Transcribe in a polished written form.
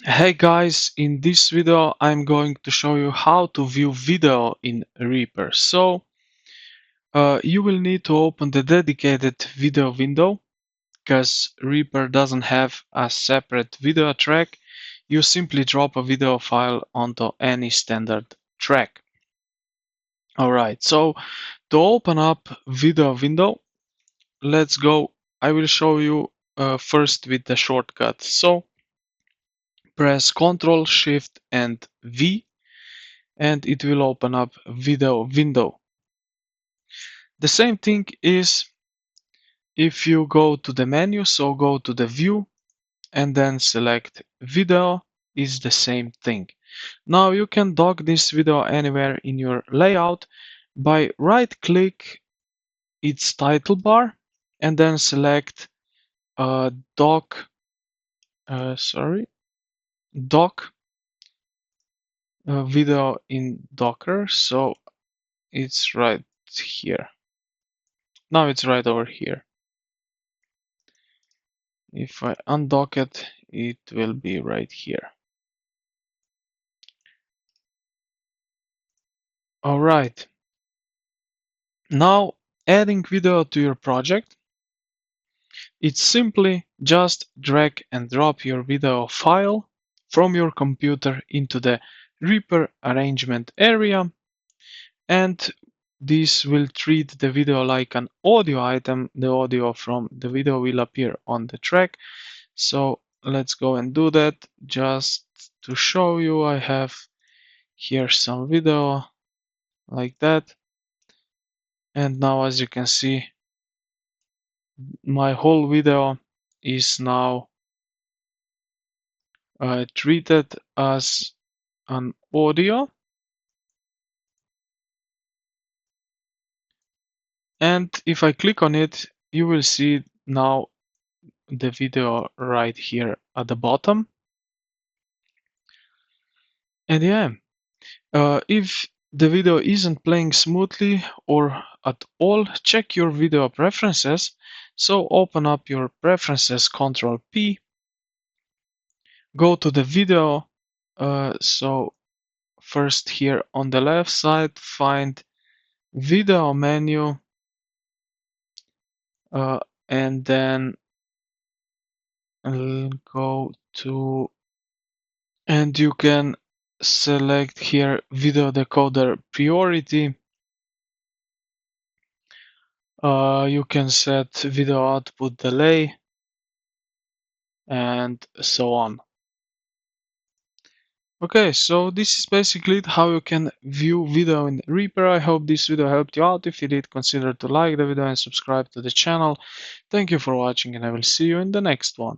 Hey guys, in this video I'm going to show you how to view video in Reaper. You will need to open the dedicated video window because Reaper doesn't have a separate video track. You simply drop a video file onto any standard track. Alright, so to open up video window, let's go. I will show you first with the shortcut. So press Ctrl Shift and V and it will open up video window. The same thing is if you go to the menu, so go to the view and then select video is the same thing. Now you can dock this video anywhere in your layout by right click its title bar and then select dock dock video in Docker. So it's right here. Now it's right over here. If I undock it, it will be right here. All right. Now adding video to your project, it's simply just drag and drop your video file from your computer into the Reaper arrangement area, and this will treat the video like an audio item. The audio from the video will appear on the track. So let's go and do that. Just to show you, I have here some video like that. And now as you can see, my whole video is now treated as an audio. And if I click on it, you will see now the video right here at the bottom. And yeah, if the video isn't playing smoothly or at all, check your video preferences. So open up your preferences, Ctrl P, go to the video. So first here on the left side, find video menu, and then I'll go to, and you can select here video decoder priority. You can set video output delay and so on. Okay, so this is basically how you can view video in Reaper. I hope this video helped you out. If you did, consider to like the video and subscribe to the channel. Thank you for watching, and I will see you in the next one.